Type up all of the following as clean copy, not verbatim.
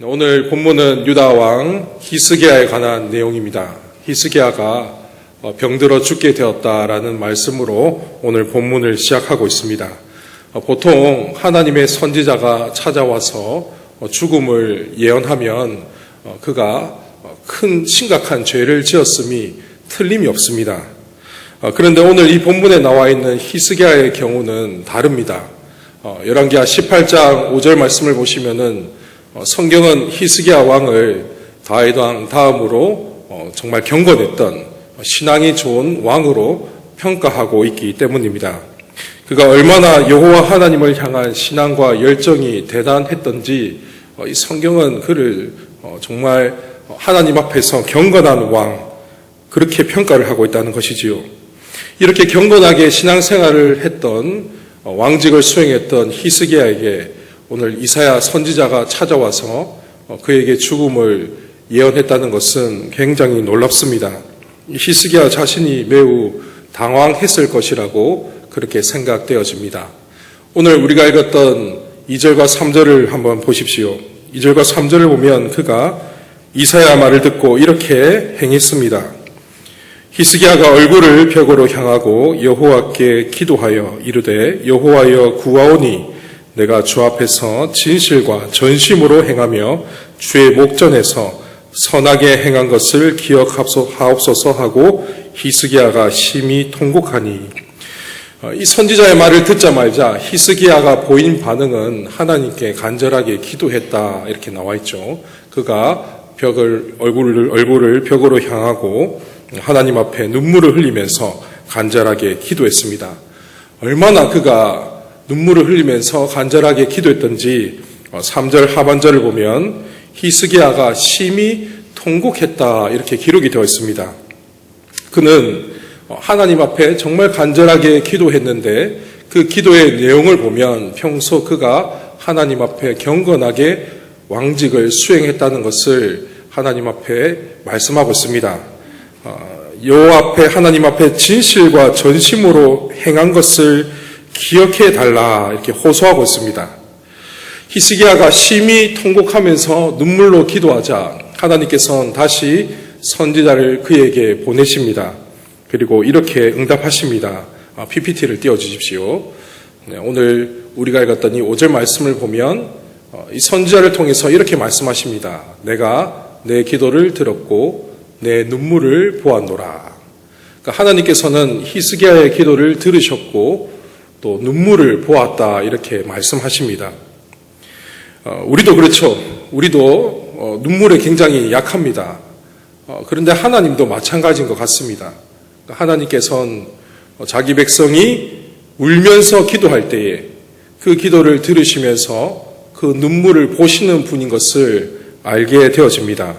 오늘 본문은 유다 왕 히스기야에 관한 내용입니다. 히스기야가 병들어 죽게 되었다라는 말씀으로 오늘 본문을 시작하고 있습니다. 보통 하나님의 선지자가 찾아와서 죽음을 예언하면 그가 큰 심각한 죄를 지었음이 틀림이 없습니다. 그런데 오늘 이 본문에 나와 있는 히스기야의 경우는 다릅니다. 열왕기하 18장 5절 말씀을 보시면은 성경은 히스기야 왕을 다윗 왕 다음으로 정말 경건했던 신앙이 좋은 왕으로 평가하고 있기 때문입니다. 그가 얼마나 여호와 하나님을 향한 신앙과 열정이 대단했던지 이 성경은 그를 정말 하나님 앞에서 경건한 왕 그렇게 평가를 하고 있다는 것이지요. 이렇게 경건하게 신앙생활을 했던 왕직을 수행했던 히스기야에게 오늘 이사야 선지자가 찾아와서 그에게 죽음을 예언했다는 것은 굉장히 놀랍습니다. 히스기야 자신이 매우 당황했을 것이라고 그렇게 생각되어집니다. 오늘 우리가 읽었던 2절과 3절을 한번 보십시오. 2절과 3절을 보면 그가 이사야 말을 듣고 이렇게 행했습니다. 히스기야가 얼굴을 벽으로 향하고 여호와께 기도하여 이르되 여호와여 구하오니 내가 주 앞에서 진실과 전심으로 행하며 주의 목전에서 선하게 행한 것을 기억하옵소서 하고 히스기야가 심히 통곡하니 이 선지자의 말을 듣자마자 히스기야가 보인 반응은 하나님께 간절하게 기도했다 이렇게 나와 있죠. 그가 얼굴을 벽으로 향하고 하나님 앞에 눈물을 흘리면서 간절하게 기도했습니다. 얼마나 그가 눈물을 흘리면서 간절하게 기도했던지 3절 하반절을 보면 히스기야가 심히 통곡했다 이렇게 기록이 되어 있습니다. 그는 하나님 앞에 정말 간절하게 기도했는데 그 기도의 내용을 보면 평소 그가 하나님 앞에 경건하게 왕직을 수행했다는 것을 하나님 앞에 말씀하고 있습니다. 여호와 앞에 하나님 앞에 진실과 전심으로 행한 것을 기억해 달라 이렇게 호소하고 있습니다. 히스기야가 심히 통곡하면서 눈물로 기도하자 하나님께서는 다시 선지자를 그에게 보내십니다. 그리고 이렇게 응답하십니다. PPT를 띄워주십시오. 오늘 우리가 읽었던 이 5절 말씀을 보면 이 선지자를 통해서 이렇게 말씀하십니다. 내가 내 기도를 들었고 내 눈물을 보았노라. 그러니까 하나님께서는 히스기야의 기도를 들으셨고 또 눈물을 보았다 이렇게 말씀하십니다. 우리도 그렇죠. 우리도 눈물에 굉장히 약합니다. 그런데 하나님도 마찬가지인 것 같습니다. 하나님께서는 자기 백성이 울면서 기도할 때에 그 기도를 들으시면서 그 눈물을 보시는 분인 것을 알게 되어집니다.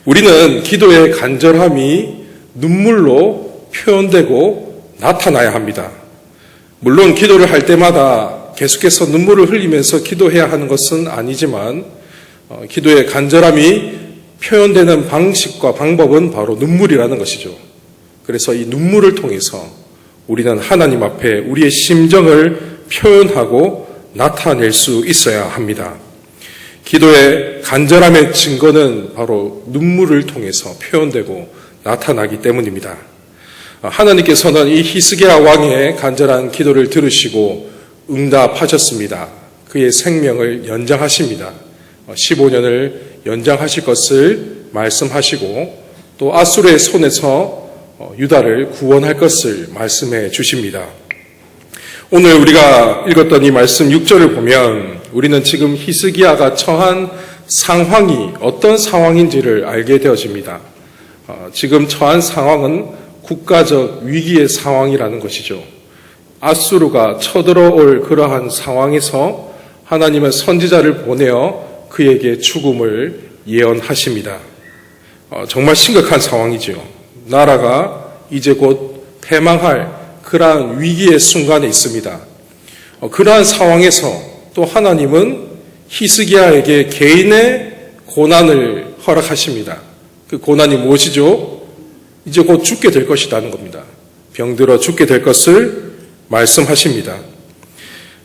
우리는 기도의 간절함이 눈물로 표현되고 나타나야 합니다. 물론 기도를 할 때마다 계속해서 눈물을 흘리면서 기도해야 하는 것은 아니지만 기도의 간절함이 표현되는 방식과 방법은 바로 눈물이라는 것이죠. 그래서 이 눈물을 통해서 우리는 하나님 앞에 우리의 심정을 표현하고 나타낼 수 있어야 합니다. 기도의 간절함의 증거는 바로 눈물을 통해서 표현되고 나타나기 때문입니다. 하나님께서는 이 히스기야 왕의 간절한 기도를 들으시고 응답하셨습니다. 그의 생명을 연장하십니다. 15년을 연장하실 것을 말씀하시고 또 아수르의 손에서 유다를 구원할 것을 말씀해 주십니다. 오늘 우리가 읽었던 이 말씀 6절을 보면 우리는 지금 히스기야가 처한 상황이 어떤 상황인지를 알게 되어집니다. 지금 처한 상황은 국가적 위기의 상황이라는 것이죠. 아수르가 쳐들어올 그러한 상황에서 하나님은 선지자를 보내어 그에게 죽음을 예언하십니다. 정말 심각한 상황이죠. 나라가 이제 곧 패망할 그러한 위기의 순간에 있습니다. 그러한 상황에서 또 하나님은 히스기야에게 개인의 고난을 허락하십니다. 그 고난이 무엇이죠? 이제 곧 죽게 될 것이라는 겁니다. 병들어 죽게 될 것을 말씀하십니다.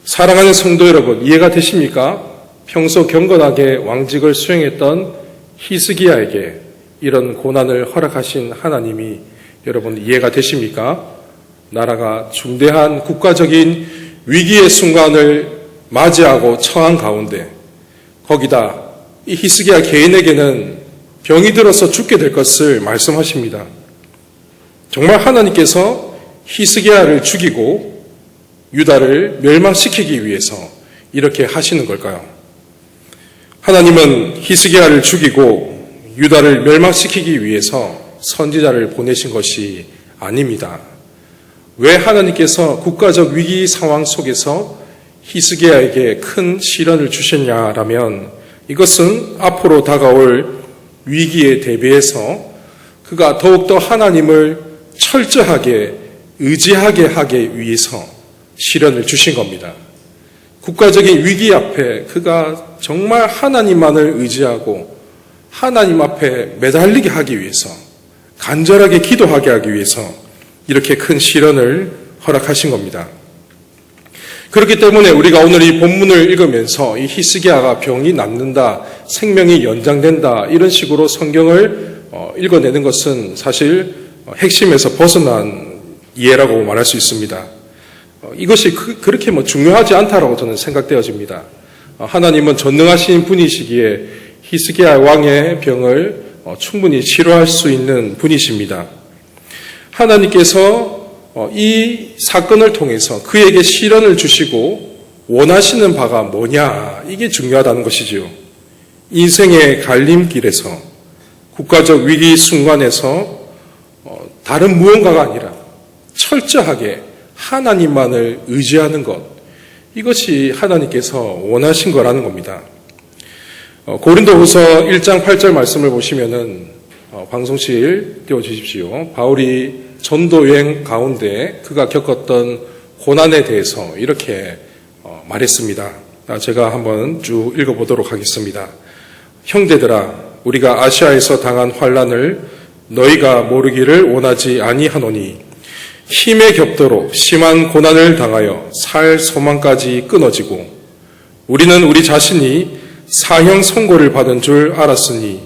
사랑하는 성도 여러분, 이해가 되십니까? 평소 경건하게 왕직을 수행했던 히스기야에게 이런 고난을 허락하신 하나님이 여러분 이해가 되십니까? 나라가 중대한 국가적인 위기의 순간을 맞이하고 처한 가운데 거기다 이 히스기야 개인에게는 병이 들어서 죽게 될 것을 말씀하십니다. 정말 하나님께서 히스기야를 죽이고 유다를 멸망시키기 위해서 이렇게 하시는 걸까요? 하나님은 히스기야를 죽이고 유다를 멸망시키기 위해서 선지자를 보내신 것이 아닙니다. 왜 하나님께서 국가적 위기 상황 속에서 히스기야에게 큰 시련을 주셨냐라면 이것은 앞으로 다가올 위기에 대비해서 그가 더욱더 하나님을 철저하게 의지하게 하기 위해서 시련을 주신 겁니다. 국가적인 위기 앞에 그가 정말 하나님만을 의지하고 하나님 앞에 매달리게 하기 위해서 간절하게 기도하게 하기 위해서 이렇게 큰 시련을 허락하신 겁니다. 그렇기 때문에 우리가 오늘 이 본문을 읽으면서 이 히스기야가 병이 낫는다, 생명이 연장된다 이런 식으로 성경을 읽어내는 것은 사실 핵심에서 벗어난 이해라고 말할 수 있습니다. 이것이 그렇게 중요하지 않다라고 저는 생각되어집니다. 하나님은 전능하신 분이시기에 히스기야 왕의 병을 충분히 치료할 수 있는 분이십니다. 하나님께서 이 사건을 통해서 그에게 시련을 주시고 원하시는 바가 뭐냐 이게 중요하다는 것이지요. 인생의 갈림길에서 국가적 위기 순간에서 다른 무언가가 아니라 철저하게 하나님만을 의지하는 것 이것이 하나님께서 원하신 거라는 겁니다. 고린도후서 1장 8절 말씀을 보시면은 방송실 띄워주십시오. 바울이 전도 여행 가운데 그가 겪었던 고난에 대해서 이렇게 말했습니다. 제가 한번 쭉 읽어보도록 하겠습니다. 형제들아, 우리가 아시아에서 당한 환난을 너희가 모르기를 원하지 아니하노니 힘에 겹도록 심한 고난을 당하여 살 소망까지 끊어지고 우리는 우리 자신이 사형 선고를 받은 줄 알았으니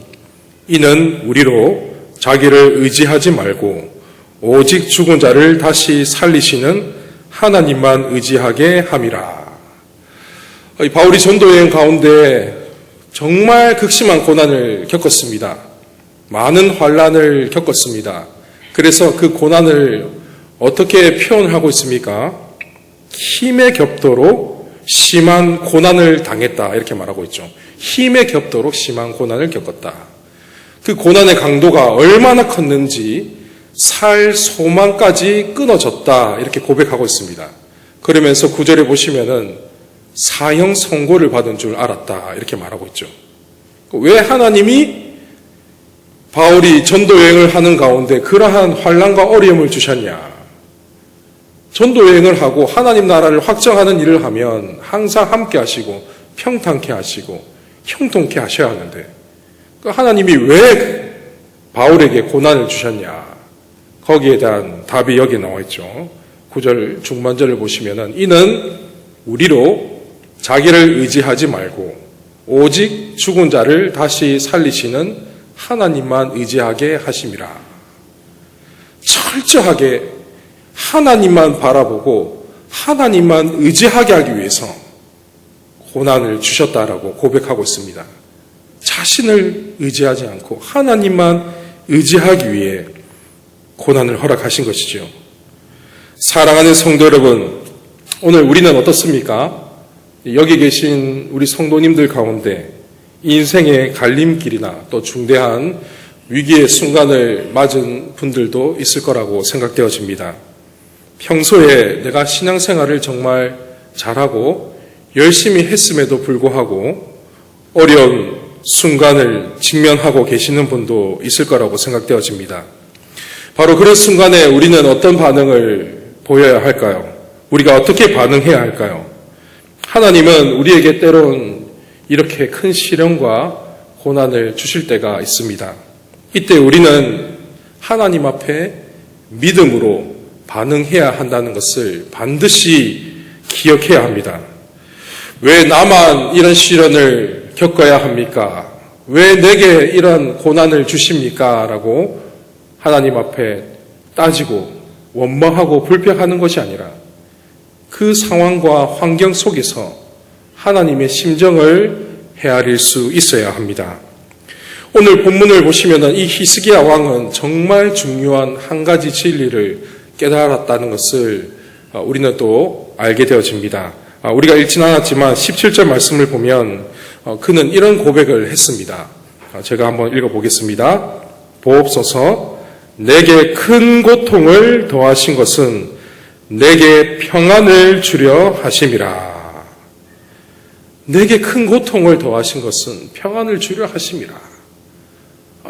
이는 우리로 자기를 의지하지 말고 오직 죽은 자를 다시 살리시는 하나님만 의지하게 함이라. 바울이 전도여행 가운데 정말 극심한 고난을 겪었습니다. 많은 환난을 겪었습니다. 그래서 그 고난을 어떻게 표현하고 있습니까? 힘에 겹도록 심한 고난을 당했다 이렇게 말하고 있죠. 힘에 겹도록 심한 고난을 겪었다. 그 고난의 강도가 얼마나 컸는지 살 소망까지 끊어졌다 이렇게 고백하고 있습니다. 그러면서 9절에 보시면은 사형 선고를 받은 줄 알았다 이렇게 말하고 있죠. 왜 하나님이 바울이 전도 여행을 하는 가운데 그러한 환난과 어려움을 주셨냐? 전도 여행을 하고 하나님 나라를 확정하는 일을 하면 항상 함께 하시고 평탄케 하시고 형통케 하셔야 하는데 하나님이 왜 바울에게 고난을 주셨냐? 거기에 대한 답이 여기 나와 있죠. 9절 중반절을 보시면은 이는 우리로 자기를 의지하지 말고 오직 죽은 자를 다시 살리시는 하나님만 의지하게 하심이라. 철저하게 하나님만 바라보고 하나님만 의지하게 하기 위해서 고난을 주셨다라고 고백하고 있습니다. 자신을 의지하지 않고 하나님만 의지하기 위해 고난을 허락하신 것이죠. 사랑하는 성도 여러분, 오늘 우리는 어떻습니까? 여기 계신 우리 성도님들 가운데 인생의 갈림길이나 또 중대한 위기의 순간을 맞은 분들도 있을 거라고 생각되어집니다. 평소에 내가 신앙생활을 정말 잘하고 열심히 했음에도 불구하고 어려운 순간을 직면하고 계시는 분도 있을 거라고 생각되어집니다. 바로 그런 순간에 우리는 어떤 반응을 보여야 할까요? 우리가 어떻게 반응해야 할까요? 하나님은 우리에게 때론 이렇게 큰 시련과 고난을 주실 때가 있습니다. 이때 우리는 하나님 앞에 믿음으로 반응해야 한다는 것을 반드시 기억해야 합니다. 왜 나만 이런 시련을 겪어야 합니까? 왜 내게 이런 고난을 주십니까? 라고 하나님 앞에 따지고 원망하고 불평하는 것이 아니라 그 상황과 환경 속에서 하나님의 심정을 헤아릴 수 있어야 합니다. 오늘 본문을 보시면 이 히스기야 왕은 정말 중요한 한 가지 진리를 깨달았다는 것을 우리는 또 알게 되어집니다. 우리가 읽진 않았지만 17절 말씀을 보면 그는 이런 고백을 했습니다. 제가 한번 읽어보겠습니다. 보옵소서, 내게 큰 고통을 더하신 것은 내게 평안을 주려 하심이라. 내게 큰 고통을 더하신 것은 평안을 주려 하심이라.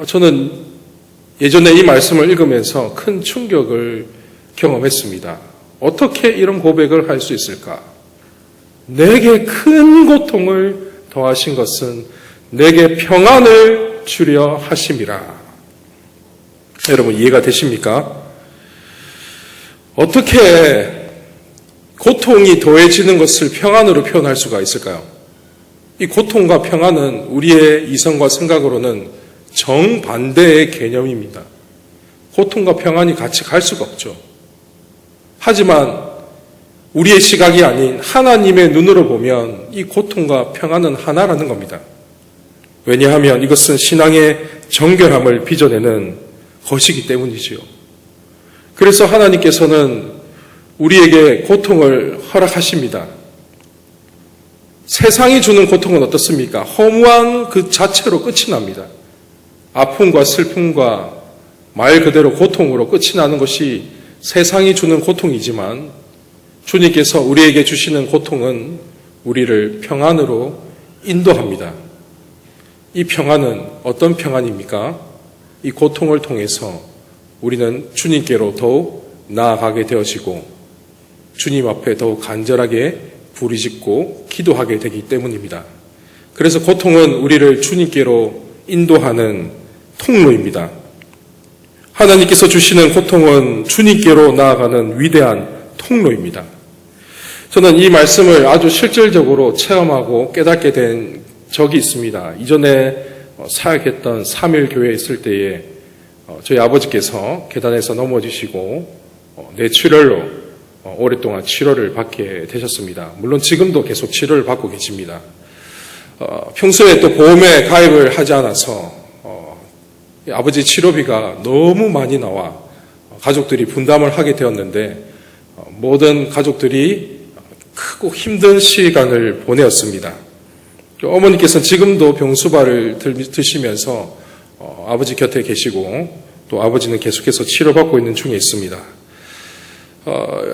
저는 예전에 이 말씀을 읽으면서 큰 충격을 경험했습니다. 어떻게 이런 고백을 할 수 있을까? 내게 큰 고통을 더하신 것은 내게 평안을 주려 하심이라. 여러분 이해가 되십니까? 어떻게 고통이 더해지는 것을 평안으로 표현할 수가 있을까요? 이 고통과 평안은 우리의 이성과 생각으로는 정반대의 개념입니다. 고통과 평안이 같이 갈 수가 없죠. 하지만 우리의 시각이 아닌 하나님의 눈으로 보면 이 고통과 평안은 하나라는 겁니다. 왜냐하면 이것은 신앙의 정결함을 빚어내는 것이기 때문이지요. 그래서 하나님께서는 우리에게 고통을 허락하십니다. 세상이 주는 고통은 어떻습니까? 허무한 그 자체로 끝이 납니다. 아픔과 슬픔과 말 그대로 고통으로 끝이 나는 것이 세상이 주는 고통이지만 주님께서 우리에게 주시는 고통은 우리를 평안으로 인도합니다. 이 평안은 어떤 평안입니까? 이 고통을 통해서 우리는 주님께로 더욱 나아가게 되어지고 주님 앞에 더욱 간절하게 부르짖고 기도하게 되기 때문입니다. 그래서 고통은 우리를 주님께로 인도하는 통로입니다. 하나님께서 주시는 고통은 주님께로 나아가는 위대한 통로입니다. 저는 이 말씀을 아주 실질적으로 체험하고 깨닫게 된 적이 있습니다. 이전에 사역했던 3일 교회에 있을 때에 저희 아버지께서 계단에서 넘어지시고 뇌출혈로 오랫동안 치료를 받게 되셨습니다. 물론 지금도 계속 치료를 받고 계십니다. 평소에 또 보험에 가입을 하지 않아서 아버지 치료비가 너무 많이 나와 가족들이 분담을 하게 되었는데 모든 가족들이 크고 힘든 시간을 보내었습니다. 어머니께서는 지금도 병수발을 드시면서 아버지 곁에 계시고 또 아버지는 계속해서 치료받고 있는 중에 있습니다.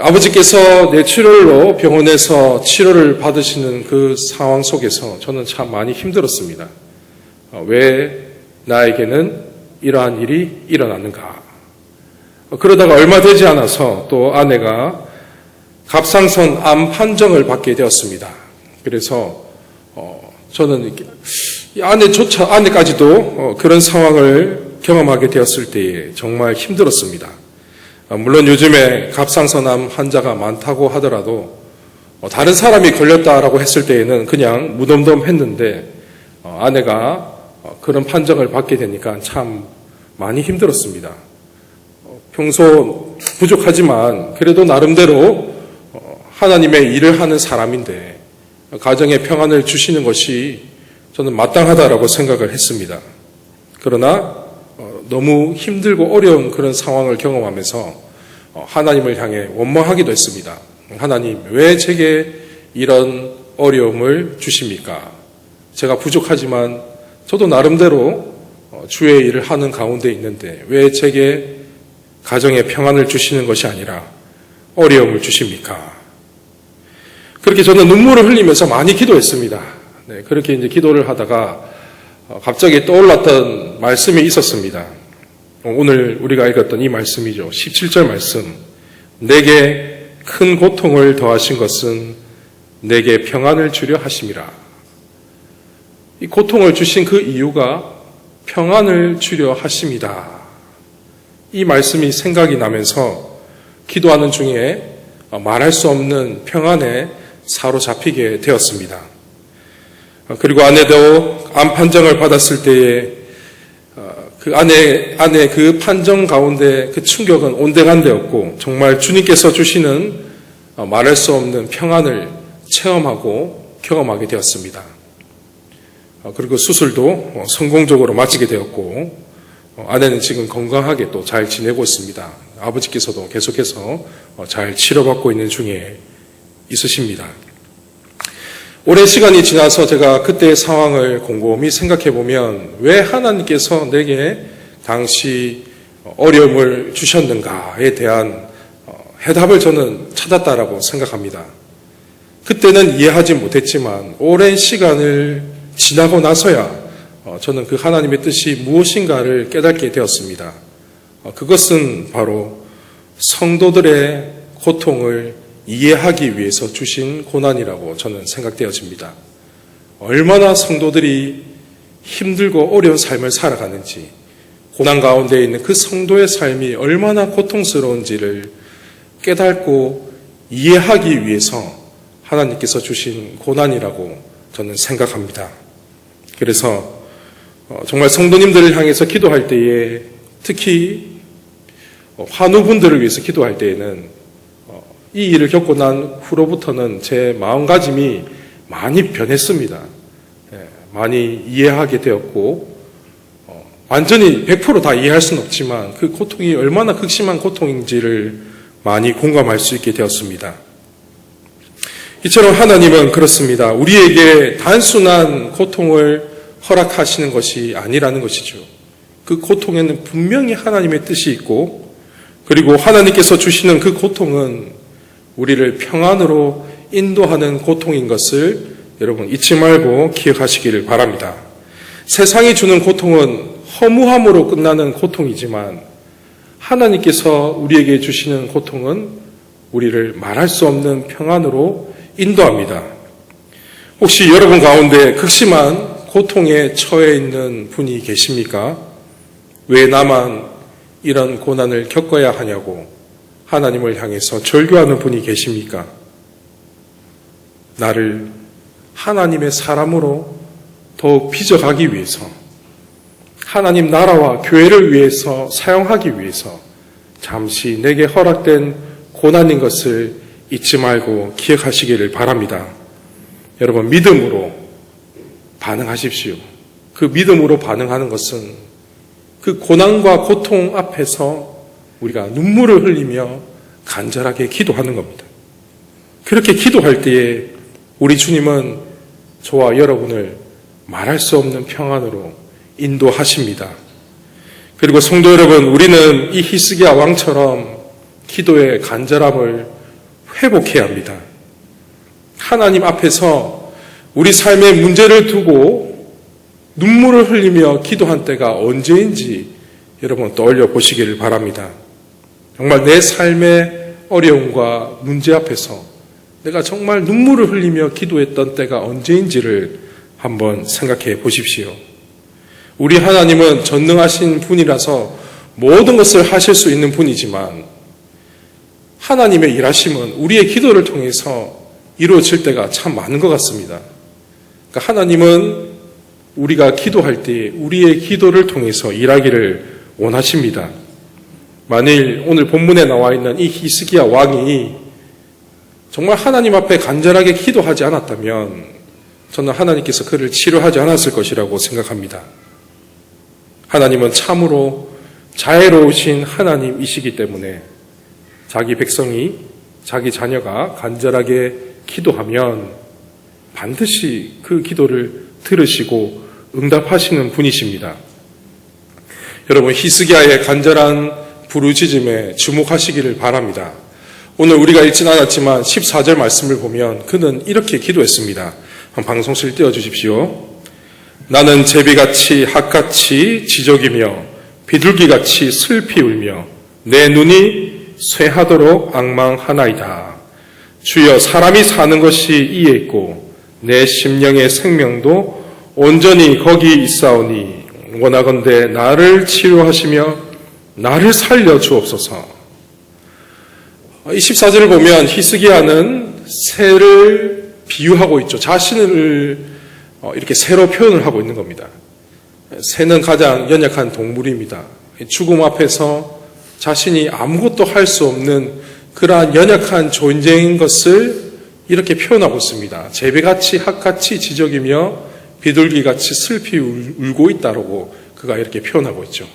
아버지께서 뇌출혈로 병원에서 치료를 받으시는 그 상황 속에서 저는 참 많이 힘들었습니다. 왜 나에게는 이러한 일이 일어나는가? 그러다가 얼마 되지 않아서 또 아내가 갑상선 암 판정을 받게 되었습니다. 그래서 저는 아내까지도 그런 상황을 경험하게 되었을 때에 정말 힘들었습니다. 물론 요즘에 갑상선암 환자가 많다고 하더라도 다른 사람이 걸렸다라고 했을 때에는 그냥 무덤덤했는데 아내가 그런 판정을 받게 되니까 참 많이 힘들었습니다. 평소 부족하지만 그래도 나름대로 하나님의 일을 하는 사람인데 가정에 평안을 주시는 것이 저는 마땅하다라고 생각을 했습니다. 그러나 너무 힘들고 어려운 그런 상황을 경험하면서 하나님을 향해 원망하기도 했습니다. 하나님, 왜 제게 이런 어려움을 주십니까? 제가 부족하지만 저도 나름대로 주의 일을 하는 가운데 있는데 왜 제게 가정에 평안을 주시는 것이 아니라 어려움을 주십니까? 그렇게 저는 눈물을 흘리면서 많이 기도했습니다. 네, 그렇게 이제 기도를 하다가 갑자기 떠올랐던 말씀이 있었습니다. 오늘 우리가 읽었던 이 말씀이죠. 17절 말씀. 내게 큰 고통을 더하신 것은 내게 평안을 주려 하심이라. 이 고통을 주신 그 이유가 평안을 주려 하심이다. 이 말씀이 생각이 나면서 기도하는 중에 말할 수 없는 평안의 사로잡히게 되었습니다. 그리고 아내도 암 판정을 받았을 때에 그 아내 그 판정 가운데 그 충격은 온데간데였고 정말 주님께서 주시는 말할 수 없는 평안을 체험하고 경험하게 되었습니다. 그리고 수술도 성공적으로 마치게 되었고 아내는 지금 건강하게 또 잘 지내고 있습니다. 아버지께서도 계속해서 잘 치료받고 있는 중에 있으십니다. 오랜 시간이 지나서 제가 그때의 상황을 곰곰이 생각해 보면 왜 하나님께서 내게 당시 어려움을 주셨는가에 대한 해답을 저는 찾았다라고 생각합니다. 그때는 이해하지 못했지만 오랜 시간을 지나고 나서야 저는 그 하나님의 뜻이 무엇인가를 깨닫게 되었습니다. 그것은 바로 성도들의 고통을 이해하기 위해서 주신 고난이라고 저는 생각되어집니다. 얼마나 성도들이 힘들고 어려운 삶을 살아가는지, 고난 가운데 있는 그 성도의 삶이 얼마나 고통스러운지를 깨닫고 이해하기 위해서 하나님께서 주신 고난이라고 저는 생각합니다. 그래서 정말 성도님들을 향해서 기도할 때에 특히 환우분들을 위해서 기도할 때에는 이 일을 겪고 난 후로부터는 제 마음가짐이 많이 변했습니다. 많이 이해하게 되었고 완전히 100% 다 이해할 수는 없지만 그 고통이 얼마나 극심한 고통인지를 많이 공감할 수 있게 되었습니다. 이처럼 하나님은 그렇습니다. 우리에게 단순한 고통을 허락하시는 것이 아니라는 것이죠. 그 고통에는 분명히 하나님의 뜻이 있고 그리고 하나님께서 주시는 그 고통은 우리를 평안으로 인도하는 고통인 것을 여러분 잊지 말고 기억하시기를 바랍니다. 세상이 주는 고통은 허무함으로 끝나는 고통이지만 하나님께서 우리에게 주시는 고통은 우리를 말할 수 없는 평안으로 인도합니다. 혹시 여러분 가운데 극심한 고통에 처해 있는 분이 계십니까? 왜 나만 이런 고난을 겪어야 하냐고 하나님을 향해서 절규하는 분이 계십니까? 나를 하나님의 사람으로 더욱 빚어가기 위해서 하나님 나라와 교회를 위해서 사용하기 위해서 잠시 내게 허락된 고난인 것을 잊지 말고 기억하시기를 바랍니다. 여러분 믿음으로 반응하십시오. 그 믿음으로 반응하는 것은 그 고난과 고통 앞에서 우리가 눈물을 흘리며 간절하게 기도하는 겁니다. 그렇게 기도할 때에 우리 주님은 저와 여러분을 말할 수 없는 평안으로 인도하십니다. 그리고 성도 여러분, 우리는 이 히스기야 왕처럼 기도의 간절함을 회복해야 합니다. 하나님 앞에서 우리 삶의 문제를 두고 눈물을 흘리며 기도한 때가 언제인지 여러분 떠올려 보시기를 바랍니다. 정말 내 삶의 어려움과 문제 앞에서 내가 정말 눈물을 흘리며 기도했던 때가 언제인지를 한번 생각해 보십시오. 우리 하나님은 전능하신 분이라서 모든 것을 하실 수 있는 분이지만 하나님의 일하심은 우리의 기도를 통해서 이루어질 때가 참 많은 것 같습니다. 그러니까 하나님은 우리가 기도할 때 우리의 기도를 통해서 일하기를 원하십니다. 만일 오늘 본문에 나와 있는 이 히스기야 왕이 정말 하나님 앞에 간절하게 기도하지 않았다면 저는 하나님께서 그를 치료하지 않았을 것이라고 생각합니다. 하나님은 참으로 자애로우신 하나님이시기 때문에 자기 백성이, 자기 자녀가 간절하게 기도하면 반드시 그 기도를 들으시고 응답하시는 분이십니다. 여러분, 히스기야의 간절한 부르짖음에 주목하시기를 바랍니다. 오늘 우리가 읽진 않았지만 14절 말씀을 보면 그는 이렇게 기도했습니다. 방송실 띄워주십시오. 나는 제비같이 학같이 지적이며 비둘기같이 슬피 울며 내 눈이 쇠하도록 앙망하나이다. 주여, 사람이 사는 것이 이에 있고 내 심령의 생명도 온전히 거기 있사오니 원하건대 나를 치료하시며 나를 살려주옵소서. 이 14절을 보면 히스기야는 새를 비유하고 있죠. 자신을 이렇게 새로 표현을 하고 있는 겁니다. 새는 가장 연약한 동물입니다. 죽음 앞에서 자신이 아무것도 할 수 없는 그러한 연약한 존재인 것을 이렇게 표현하고 있습니다. 재배같이 학같이 지저귀며 비둘기같이 슬피 울고 있다라고 그가 이렇게 표현하고 있죠.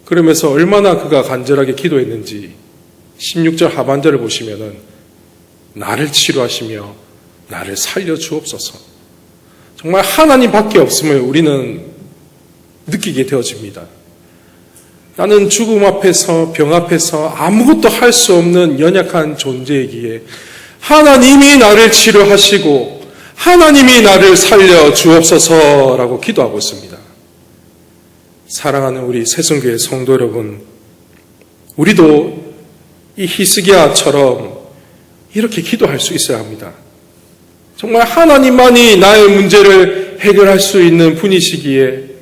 그러면서 얼마나 그가 간절하게 기도했는지 16절 하반절을 보시면은 나를 치료하시며 나를 살려 주옵소서. 정말 하나님밖에 없음을 우리는 느끼게 되어집니다. 나는 죽음 앞에서 병 앞에서 아무것도 할 수 없는 연약한 존재이기에 하나님이 나를 치료하시고 하나님이 나를 살려 주옵소서라고 기도하고 있습니다. 사랑하는 우리 새송교회 성도 여러분, 우리도 이 히스기야처럼 이렇게 기도할 수 있어야 합니다. 정말 하나님만이 나의 문제를 해결할 수 있는 분이시기에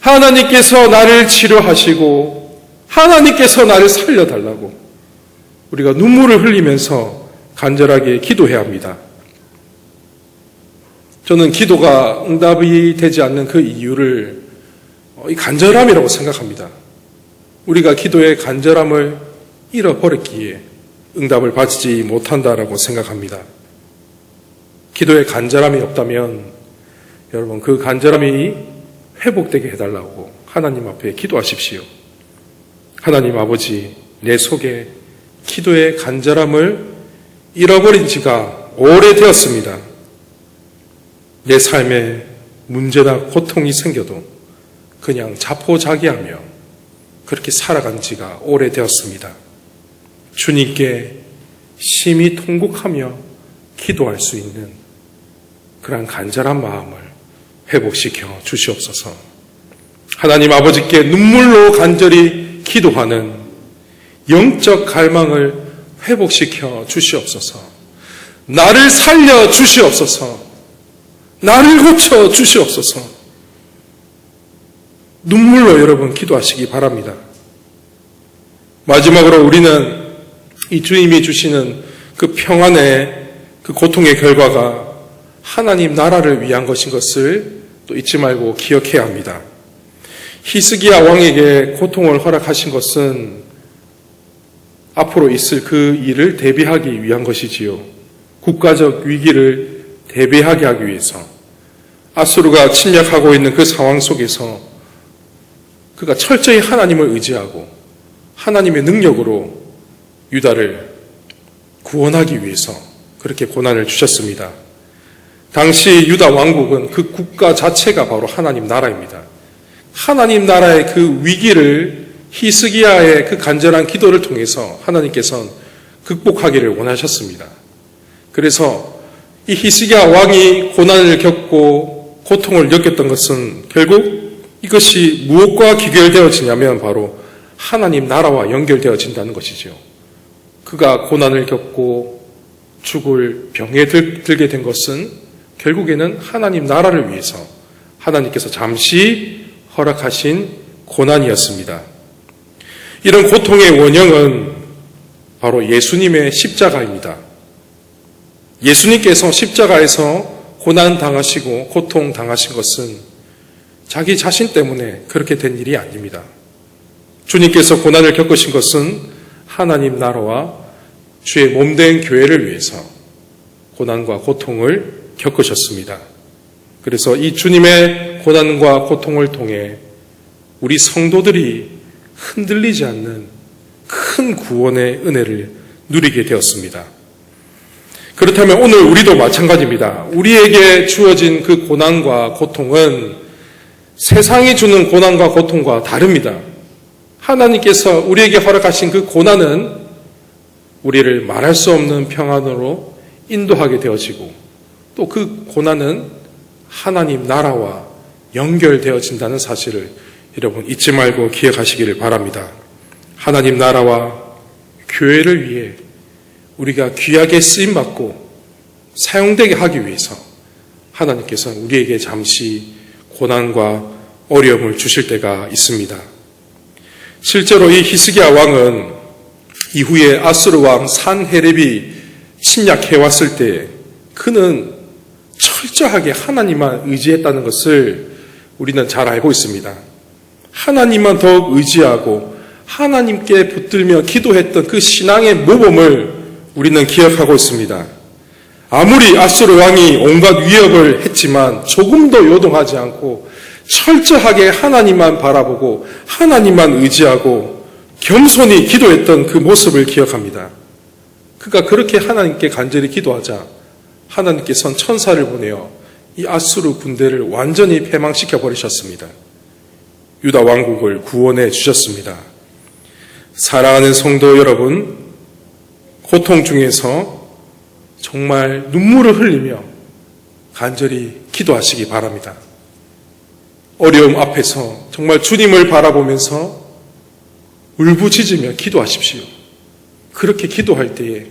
하나님께서 나를 치료하시고 하나님께서 나를 살려달라고 우리가 눈물을 흘리면서 간절하게 기도해야 합니다. 저는 기도가 응답이 되지 않는 그 이유를 이 간절함이라고 생각합니다. 우리가 기도의 간절함을 잃어버렸기에 응답을 받지 못한다라고 생각합니다. 기도의 간절함이 없다면 여러분 그 간절함이 회복되게 해달라고 하나님 앞에 기도하십시오. 하나님 아버지, 내 속에 기도의 간절함을 잃어버린 지가 오래되었습니다. 내 삶에 문제나 고통이 생겨도 그냥 자포자기하며 그렇게 살아간 지가 오래되었습니다. 주님께 심히 통곡하며 기도할 수 있는 그런 간절한 마음을 회복시켜 주시옵소서. 하나님 아버지께 눈물로 간절히 기도하는 영적 갈망을 회복시켜 주시옵소서. 나를 살려 주시옵소서. 나를 고쳐 주시옵소서. 눈물로 여러분 기도하시기 바랍니다. 마지막으로 우리는 이 주님이 주시는 그 평안의 그 고통의 결과가 하나님 나라를 위한 것인 것을 또 잊지 말고 기억해야 합니다. 히스기야 왕에게 고통을 허락하신 것은 앞으로 있을 그 일을 대비하기 위한 것이지요. 국가적 위기를 대비하게 하기 위해서 아수르가 침략하고 있는 그 상황 속에서 그가 철저히 하나님을 의지하고 하나님의 능력으로 유다를 구원하기 위해서 그렇게 고난을 주셨습니다. 당시 유다 왕국은 그 국가 자체가 바로 하나님 나라입니다. 하나님 나라의 그 위기를 히스기야의 그 간절한 기도를 통해서 하나님께서는 극복하기를 원하셨습니다. 그래서 이 히스기야 왕이 고난을 겪고 고통을 느꼈던 것은 결국 이것이 무엇과 귀결되어지냐면 바로 하나님 나라와 연결되어진다는 것이죠. 그가 고난을 겪고 죽을 병에 들게 된 것은 결국에는 하나님 나라를 위해서 하나님께서 잠시 허락하신 고난이었습니다. 이런 고통의 원형은 바로 예수님의 십자가입니다. 예수님께서 십자가에서 고난 당하시고 고통 당하신 것은 자기 자신 때문에 그렇게 된 일이 아닙니다. 주님께서 고난을 겪으신 것은 하나님 나라와 주의 몸된 교회를 위해서 고난과 고통을 겪으셨습니다. 그래서 이 주님의 고난과 고통을 통해 우리 성도들이 흔들리지 않는 큰 구원의 은혜를 누리게 되었습니다. 그렇다면 오늘 우리도 마찬가지입니다. 우리에게 주어진 그 고난과 고통은 세상이 주는 고난과 고통과 다릅니다. 하나님께서 우리에게 허락하신 그 고난은 우리를 말할 수 없는 평안으로 인도하게 되어지고 또 그 고난은 하나님 나라와 연결되어진다는 사실을 여러분 잊지 말고 기억하시기를 바랍니다. 하나님 나라와 교회를 위해 우리가 귀하게 쓰임받고 사용되게 하기 위해서 하나님께서 우리에게 잠시 고난과 어려움을 주실 때가 있습니다. 실제로 이 히스기야 왕은 이후에 아수르 왕 산헤렙이 침략해왔을 때 그는 철저하게 하나님만 의지했다는 것을 우리는 잘 알고 있습니다. 하나님만 더욱 의지하고 하나님께 붙들며 기도했던 그 신앙의 모범을 우리는 기억하고 있습니다. 아무리 아수르 왕이 온갖 위협을 했지만 조금도 요동하지 않고 철저하게 하나님만 바라보고 하나님만 의지하고 겸손히 기도했던 그 모습을 기억합니다. 그가 그렇게 하나님께 간절히 기도하자 하나님께서는 천사를 보내어 이 아수르 군대를 완전히 패망시켜 버리셨습니다. 유다 왕국을 구원해 주셨습니다. 사랑하는 성도 여러분, 고통 중에서 정말 눈물을 흘리며 간절히 기도하시기 바랍니다. 어려움 앞에서 정말 주님을 바라보면서 울부짖으며 기도하십시오. 그렇게 기도할 때에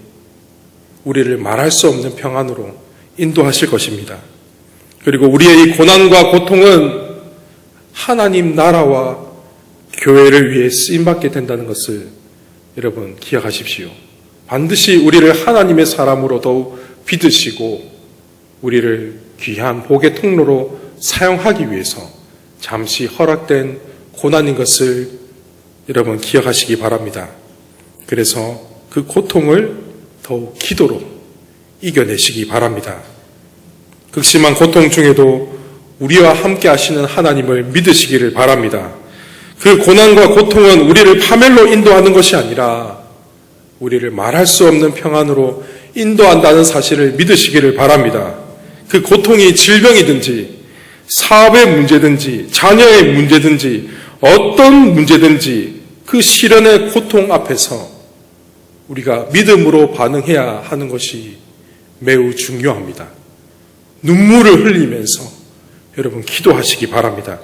우리를 말할 수 없는 평안으로 인도하실 것입니다. 그리고 우리의 이 고난과 고통은 하나님 나라와 교회를 위해 쓰임받게 된다는 것을 여러분 기억하십시오. 반드시 우리를 하나님의 사람으로 더욱 믿으시고 우리를 귀한 복의 통로로 사용하기 위해서 잠시 허락된 고난인 것을 여러분 기억하시기 바랍니다. 그래서 그 고통을 더욱 기도로 이겨내시기 바랍니다. 극심한 고통 중에도 우리와 함께 하시는 하나님을 믿으시기를 바랍니다. 그 고난과 고통은 우리를 파멸로 인도하는 것이 아니라 우리를 말할 수 없는 평안으로 인도한다는 사실을 믿으시기를 바랍니다. 그 고통이 질병이든지 사업의 문제든지 자녀의 문제든지 어떤 문제든지 그 시련의 고통 앞에서 우리가 믿음으로 반응해야 하는 것이 매우 중요합니다. 눈물을 흘리면서 여러분 기도하시기 바랍니다.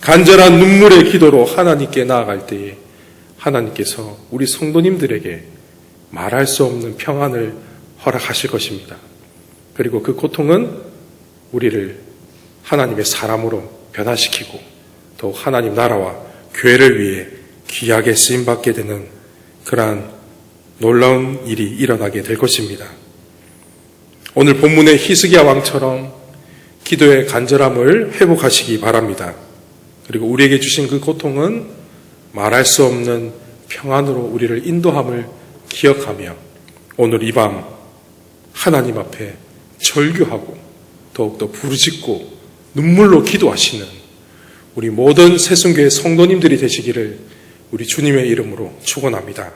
간절한 눈물의 기도로 하나님께 나아갈 때에 하나님께서 우리 성도님들에게 말할 수 없는 평안을 허락하실 것입니다. 그리고 그 고통은 우리를 하나님의 사람으로 변화시키고 더욱 하나님 나라와 교회를 위해 귀하게 쓰임받게 되는 그러한 놀라운 일이 일어나게 될 것입니다. 오늘 본문의 히스기야 왕처럼 기도의 간절함을 회복하시기 바랍니다. 그리고 우리에게 주신 그 고통은 말할 수 없는 평안으로 우리를 인도함을 기억하며 오늘 이 밤 하나님 앞에 절규하고 더욱더 부르짖고 눈물로 기도하시는 우리 모든 새순교회 성도님들이 되시기를 우리 주님의 이름으로 축원합니다.